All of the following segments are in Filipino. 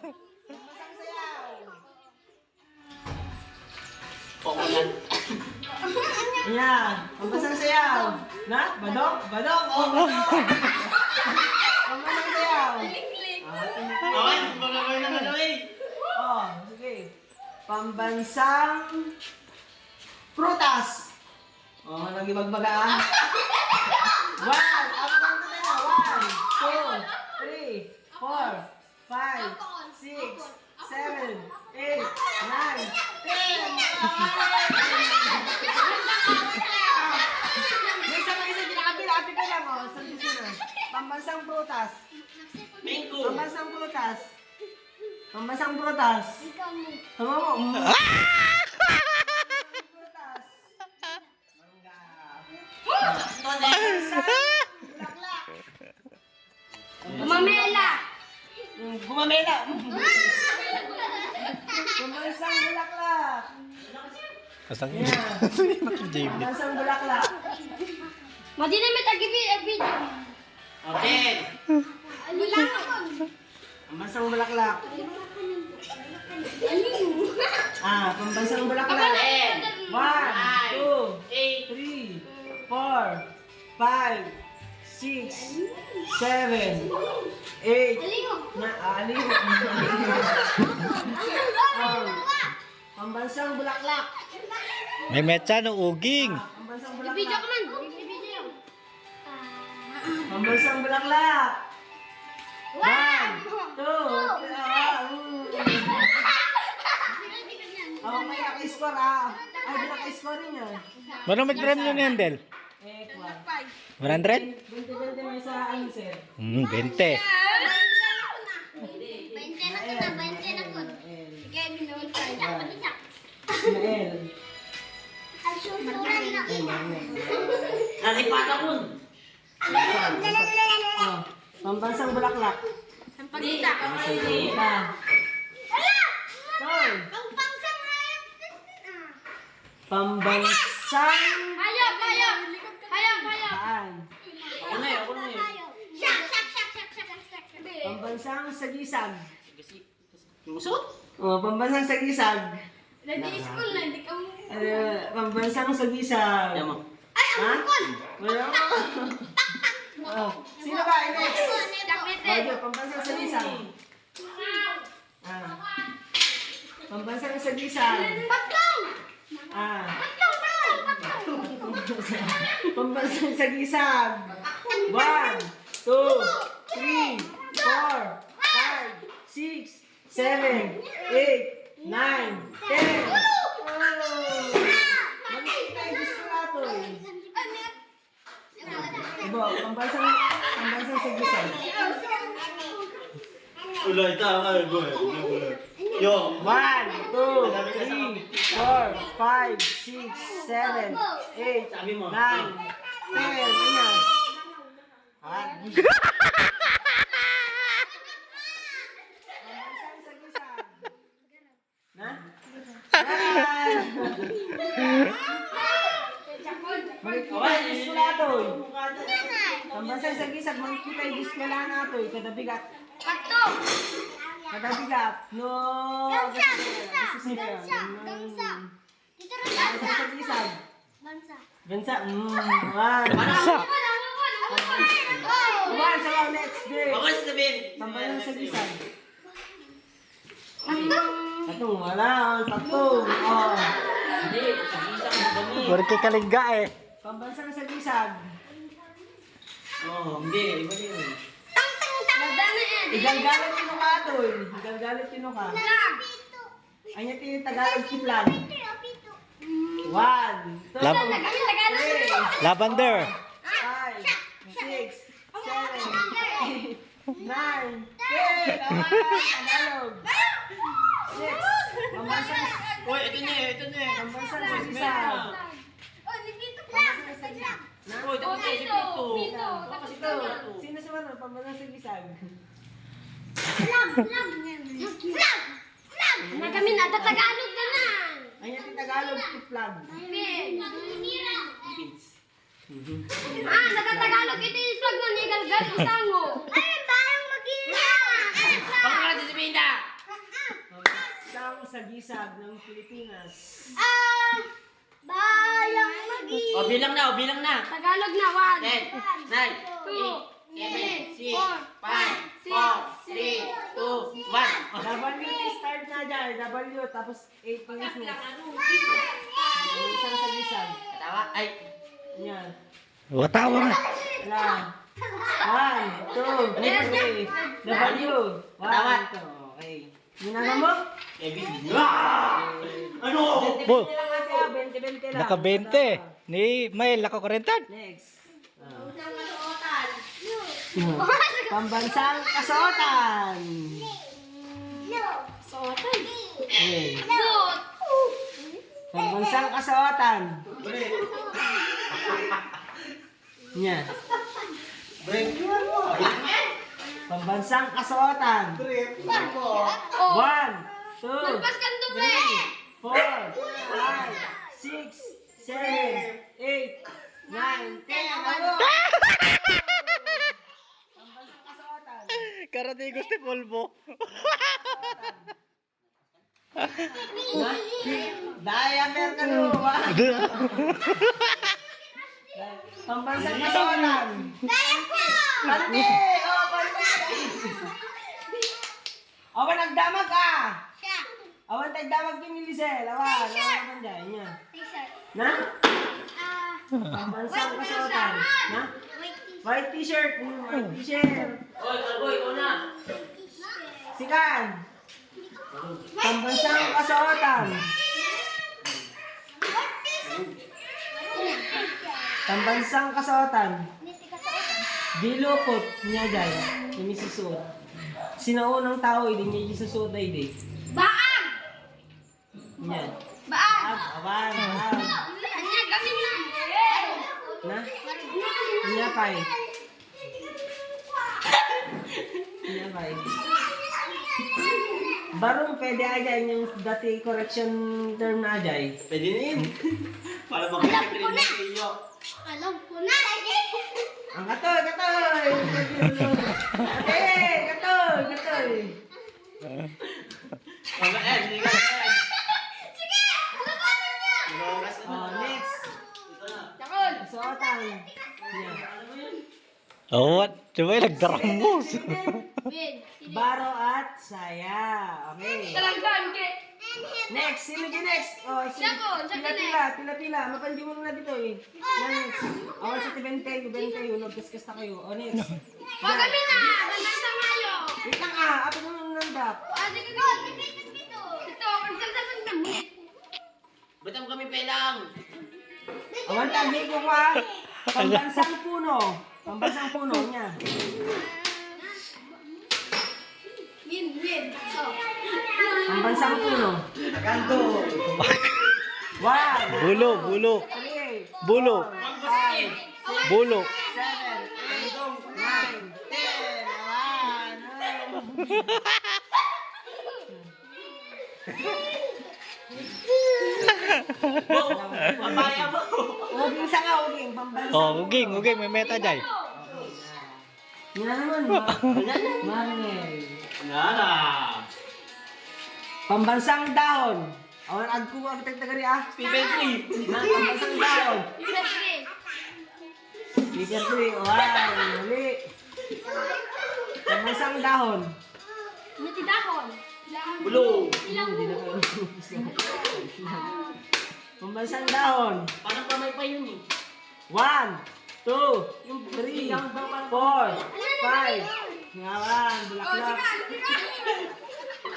Pambasang sayaw. Oo yan. Ayan. Pambasang sayaw. Na? Badong? Badong? Oh, badong. Pambasang sayaw. Okay, magagawin naman eh. Oh, sige. Pambansang prutas. Oh, lagi magbagaan. 1, up down to na. 1, 2, 3, 4, 5, 6, 7, 8, 9, 10. May isa, pinakapilapit ka lang, oh. Sabi na. Pambansang prutas. Mango. Pambansang prutas. Pambansang prutas. Tama mo. Prutas. Mangga. Bulaklak. Gumamela. Gumamela. Pambansang bulaklak. Asang Yeah. JB. Pambansang bulaklak. Madinamit ang video. Okay. Pambansang bulaklak. Pambansang bulaklak. 1, 2, 3, 4, 5, 6, 7, 8. Aliw. Pambansang bulaklak. May metsa no uging. Pambansang Video ko bulaklak. man. Video. Pambansang bulaklak. 1, 2, 3. May naka-score Ay, may naka-score rin yan. Ano mag-premyo ni Handel? Kwan. 100? 20 may sa ano, sir? 20. 20 na ko. Sige, binuhon ka. Ismael. Nalipata ko. Pambansang bulaklak. Sampagita. Toy. Pambansang Hayop. Saan? Ako na eh. Pambansang sagisag. Musot? Pambansang sagisag. Nag-i-school na, hindi ka mo. Pambansang sagisag. Yan mo. Ha? Wala mo. Sino ba? Next. Pambansang sagisag. Pambansang sagisag. Pambansang sagisag. 1, 2, 3, 4, 5, 6, 7, 8, 9, 10. Magkita yung gusto nato eh. Ibo, pambansang sagisag. Ulay ta ka boy. Yo. 1, 2, 3, 4, 5, 6, 7, 8, 9, 10. Sabi mo. Ano? Pambansang sagisag. Na? Magkita yung gusto nato eh. Pambansang sagisag, magkita yung gusto nato eh. Kadabigat. Kadabigat. No. Pambansang sagisag. Bansa. Sa. One, sa next day. Ako sabihin. Pambansang sagisag. Tatong, wala. Tatong. Hindi, sagisang mo dami. Porque kaligga eh. Pambansang sagisag. Hindi, iba din. Igalgalit tino ka to eh. Igalgalit tino ka. Anya tino Tagalog kiplan. 1, 2, 3, Lavender. 5, 6, 7, 8, 9, 10. Tagalog. 6. Pambansang Uy, ito na eh. Pambansang sagisag. Pambansang sagisag. Uy, tapos na si Pito. Tapos ito. Sino sa ano? Pambansang sagisag. Kami na, Tagalog na na. Anya tino Tagalog kiplan. Nagatagalog ito yung slag na nigalgal ko sango. Ay, parang mag-ina. Pangkat si Pinda. sagisag ng Pilipinas? Bayang Magi. O, bilang na, o, bilang na. Tagalog na. 10, 9, 8, 7, 6, 5, 4, 3, 2, 1. W start na dyan. W, tapos 8 minutes next. Yung isang sagisag. Katawa, ay. Yan. Watawa nga. Wala. 1, 2, 3. W. 1, 2. Okay. Minana mo? Kevin. Ano? Bo, 20 lang ate, ah. 20 lang. naka 20. Ni Mael, naka 40. Next. Pambansang kasuotan. Okay. Pambansang kasuotan. Yan. Pambansang kasuotan. 1, 2, 3, 4, 5, 6, 7, 8, 9, 10. Ano? Pambansang kasuotan. Karati gusto polvo. Diaper ka no. Pambansang kasuotan. Pandi! Oh, pandi! Awan nagdamag ah! Awan nagdamag yung Milicel. Awan naman dyan niya. Na? Pambansang kasuotan. Na? White t-shirt. White t-shirt. Oy, Kalbo, ikaw na. Sikan. Pambansang kasuotan. Pambansang kasuotan. Dilukot niya dyan. Yung isusuot. Sinaunang tao, hindi niya isusuot na hindi. Baag! Yan. Baag! Awan, awan. Anya, gamin na! Na? Niya pa eh. Niya pa eh. Barong pwede ajan yung dati correction term na ajay. Pwede na yun. Para mag-check rin na sa iyo. Alam ko na! Ang katoy, katoy! Ate, katoy, katoy! Sige ka. Sige! Laganan niya! Oh, next. Takon! Kasuotan. Yan. Oh, what? Sabay, nagdaramos. Win! Baro at saya. Okay. Talanggan ke! Next, sino di next? Oh, Siya ka pila. Mapandi mo na dito eh. Next. Awan sa 20, 20, ulog kaskas na kayo. Oh, next. O kami na! Bandang sa mayo! Wait lang ah, apo mo nang nandak. Ate ko dito! Ito, kansal sa pagdamit! Ba't ang kami pelang? Awan tagi ko ah. Pambansang puno. Pambansang puno niya. Win! So, Pambansang puno. Kanto. 1, Bulo, bulo. 3, Bulo. 5, Bulo. 7, 8, 9, 10. Awan. Papaya mo. Uging sanga, uging. Pambansang Oh, uging, may meta jay. Yan na naman. Mangel. Nala. Pambansang dahon. Awan agko ang tagtagari ah. Stephen Tree. Na pambansang dahon. University! Peter Tree. Wow, mali. Pambansang dahon. Natidakon! Bulong. Hindi na kayo. Pambansang dahon. Parang kamay pa yun eh. 1, 2, 3, 4, 5. Ngawan, bulaklak.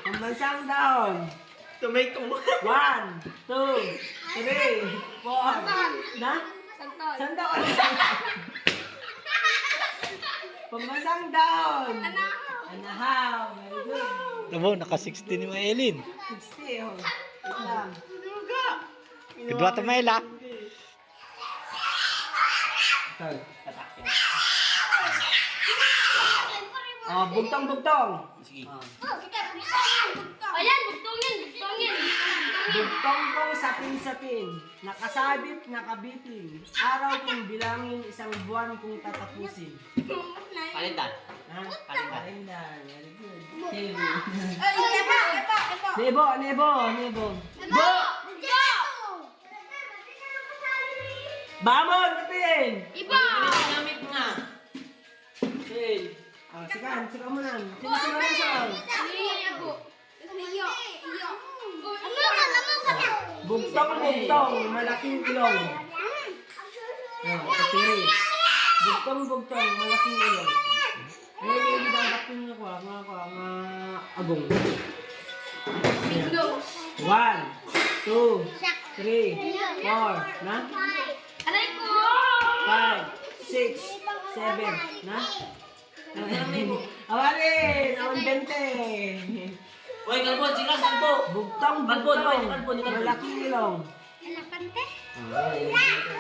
Pambansang dahon. Tomato. 1, 2, 3, 4. Na? Santon! Sandal. Pambansang dahon. Anahaw. Very good. Tabo, naka 60 ni Maelin. 60. Oh. Ito lang. Kedua to Mael ah. Ito. Oh, bugtong-bugtong. Sige. Oh. Ayan! Bugtongin! Bugtong kong sapin-sapin, nakasabit, nakabitin, araw kong bilangin, isang buwan kong tatapusin. Palitan. Ha? Kalendar. Kalendar. Very good. Okay. Ito! Nebo. Bo! Bamon, katin! Iba! Ginamit nga. Tin. Sikan mo na. Sino na sa? Iyo. Bugtong, malaking ilong. Katiri. Bugtong, malaking ilong. Ayun, yung babakin nga agong. 1, 2, 3, 4, na? Aray ko! 5, 6, 7, na? Awalin! Awan 20! Uy, kalbo, sila, kalbo. Bugtong, malaking ilong. Elefante?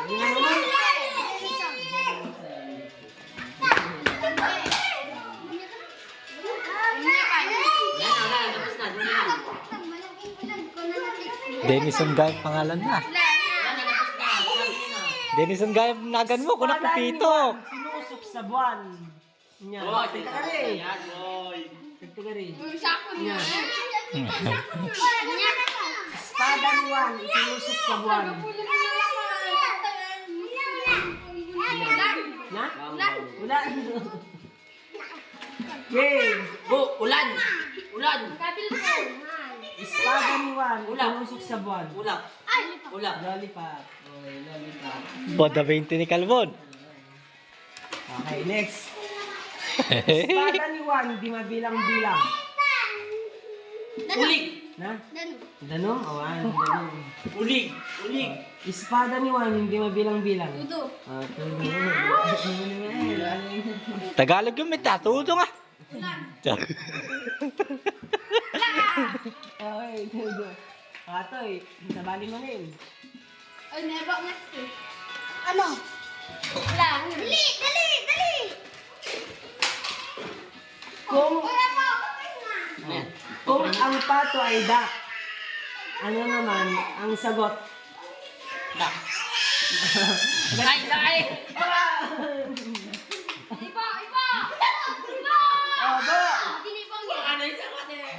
Tingnan mo man. Yan, tapos na. Denison Gayam pangalan na. Denison Gayam nagan mo, kuna pipito. Sinusok sa buwan. Nya. Boy, Tigtagari. yan, boy. Tigtagari. Sako niya. Espada ni Juan, isinusok sa buwan. Na? Wala. Game. Ulan. Kabil ko. Espada ni Juan, isinusok sa buwan. Ulap. Lollipop. Oy, lollipop. Boda 20 ni Calvon. Okay, next. Espada ni Juan, di mabilang-bilang. Ulig. Na? Dano. Danong? Awan, danong. Ulig. Espada ni Juan, hindi mabilang-bilang. Tudo. Tagalog yung may tatuto nga. Okay, tudo. Atoy, nabali mo na yun. Ay, nebak na ito. Ano? Lang. Dali! Kung ang pato ay duck, ano naman ang sagot? Dak. Sakay. Iba! Obo! Tinipang yan. Ano yung sagot eh?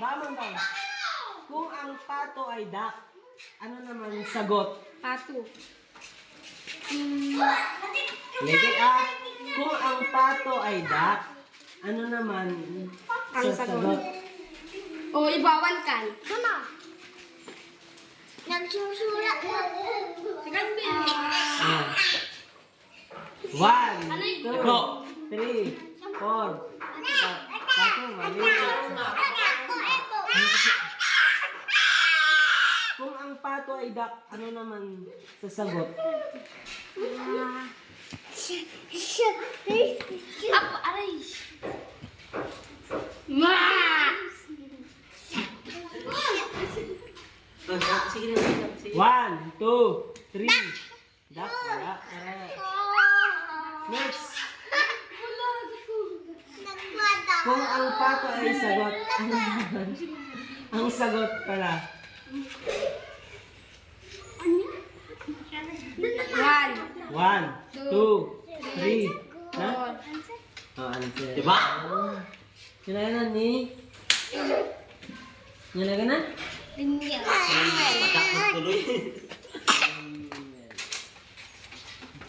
Bamon daw. Kung ang pato ay duck, ano naman ang sagot? Pato. Lady ah, kung ang pato ay duck, ano naman Ang sa sagot? sagot? O, ibawan kan. Ano? Nagsusulat na. Sikat ba yun? 1, 2, 3, 4. Pato, mali. Kung ang pato ay duck, ano naman sa sagot? Ako, aray. Ma! Sige na. 1, 2, 3. Duck, wala. Next. Kung ang pato ay sagot, ano naman? Ang sagot pala. 1, 2, 3. Na? Answer. Diba? Kinainan ni? Nilagay na? Hindi. Matakot tuloy.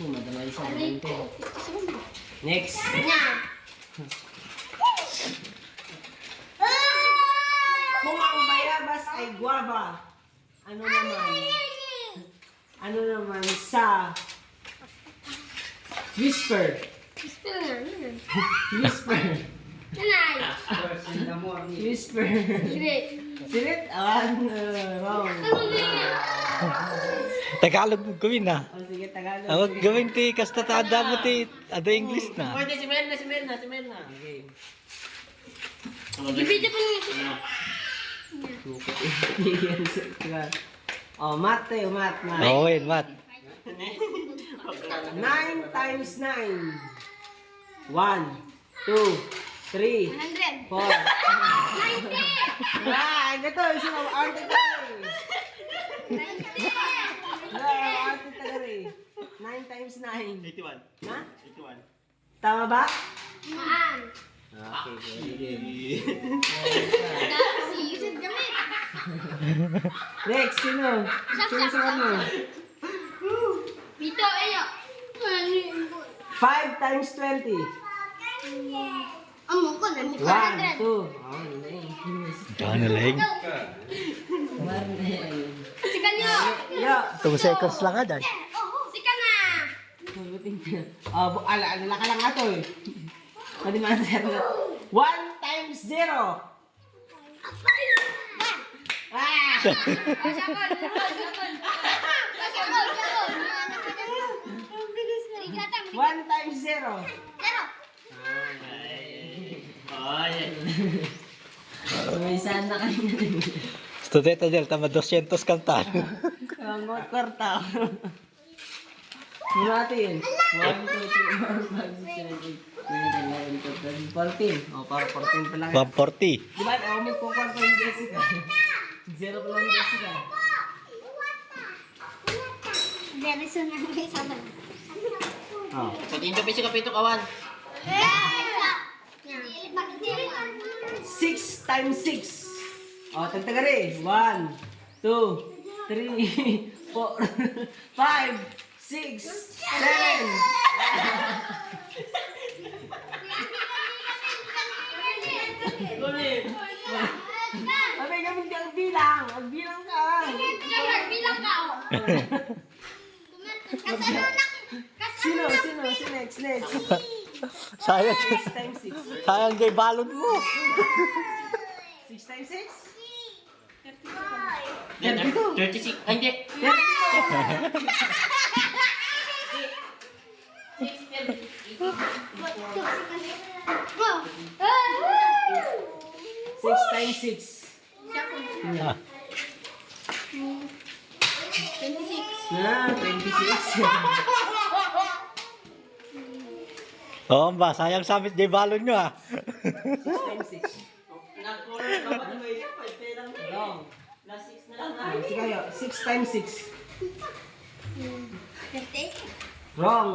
Madamay sa ito. Next. Kung ang bayabas ay guava, ano naman sa whisper? Spell nga. Whisper. Nanay. Whisper. Sige. Sirit? Wrong. Tagalog mo gawin na. Sige, Tagalog. Awag gawin ti kasta taada mo ti ada English na. Pwede si Merna. Okay. Ibigay pa niya. Oh, math tayo, math. Oh, wait, Matt. 9 times 9. 1, 2, 3, 100. 4. Ah, ito, isa na, arte ka arte ka 9 times 9. 81. Ha? 81. Tama ba? Maan. Okay, very good. Daan. Next, sino? Sino sa ano? Pito, ayo. 5 times 20. Amo ko na. 1, 2. Oh, Gano'n lang. Sika niyo. Yo. 2 seconds lang agad. Sika na. Ala ka lang nga to eh. Pwede man sir. 1 times 0. Ah! Sabon. 1 times 0. Ay. May sana kayo. Studente del, tama 200 kantan. Ang kwarta. Natin. 1, 2, 3, 4, 5, 6, 7, 8, 9, 10, 11, 12, 14. O, para 14 pa lang. 140. Diba, mo po kwarta yung Jessica. 0 pa lang yung Jessica. Very soon na may sabon. Oh. Pati yung kapito kapito kawan. 6 times 6. O, tagtaga rin. 1, 2, 3, 4, 5, 6, 7. Abay, gamit ka ang bilang. Magbilang ka. Bilang ka, oh. Sino? Next. Sayang, 6 times 6. sayang kay balon mo. 6 times 6? 36. Ay, hindi. 6 times 6. Ah, 26. Oo ba, sayang samit kay balon nyo 6 ah. times 6. Nag-corner ka ba? Ano yun? 5 lang. Wrong. Last 6 na lang. Sige kayo. 6 times 6. 50. Wrong.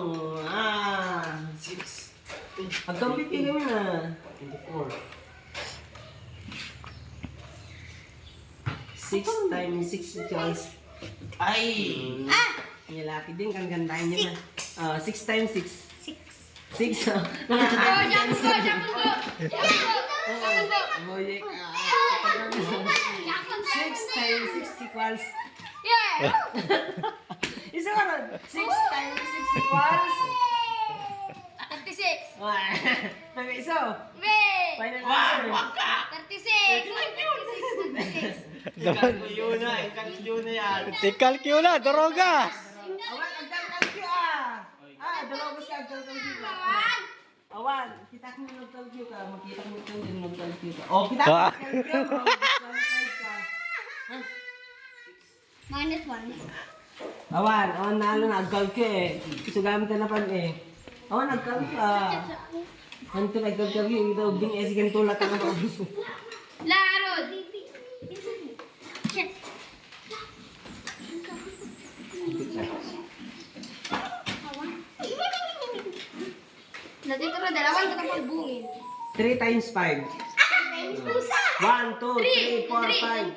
6. Pag-complete kayo kami na. 24. 6 times 6 equals. Ay! May laki din. Kang gandahin nyo na. 6 times 6. 6. Oh, Jackson go. Boyek. 6 times 6 equals. Yeah. Isa ka ron. 6 times 6 equals. 36. Pag isa. Wait. Final Wag! answer. Wag ka! 36. Ikalkyo na yan. Tikalkyo na, dorogas. Awan, agdal-kalkyo dalawang ka agdal-kalkyo ka. Awan, kita ko nag-kalkyo ka. Makita ko ito din nag-kalkyo ka. O, kita ko nag-kalkyo ka. Nag-kalkyo ka. Minus 1. Awan, nag-kalkyo eh. So, gamit na pan eh. Awan, nag-kalkyo ka. Ano nag-kalkyo ito? Ding esigan tulad ang ako. Larod. Natitira dalawa ito kapag bungin. 3 times 5. 1, 2, 3, 4, 5.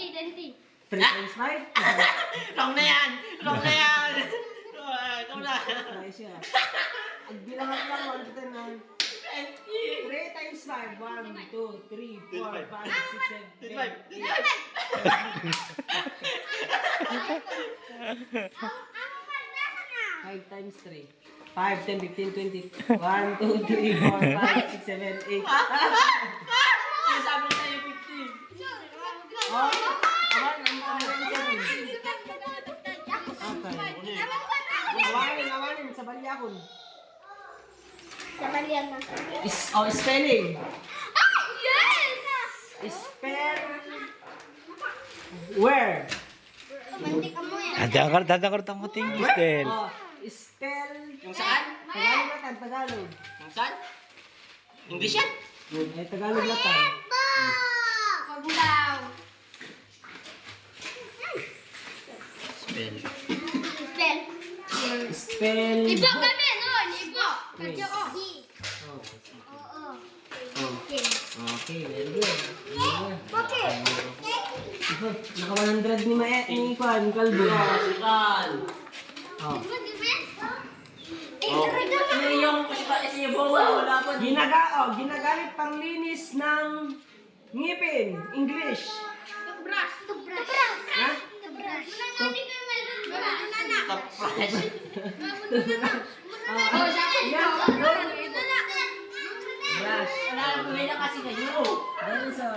3 times 5? Wrong na yan! Wrong na yan! Ikaw na! Try siya. Agbilangan lang 1 to 10 na. 3 times 5. 1, 2, 3, 4, 5, 6, 7, 8. 5 times 3. 5, 10, 15, 20. 1, 2, 3, 4, 5, 6, 7, 8. Sinasabi na tayo 15. Oh, awan, ang awanin, sa balyakon. Sabalian na. Spelling. Yes! Spell. Where? Mantik mo yan. Dadang ka rin mo English del. Spell. Yung saan? Tagalog latan, Tagalog. Yung saan? English yan? Eh, Tagalog latan. Pagulaw. Spell. Spell. Spell. Ibo kami, no? Ibo. Kadyo ko. Oh, Oo. okay, very good. Very good. Okay. Naka 100 ni Kwan, Kalbo. Sikan. Oh. Ano yung wala pa. Ginagamit panglinis ng ngipin. English. Toothbrush. Ha? Tapos. Oh, Brush. Wala na kasi kayo. Dahil sa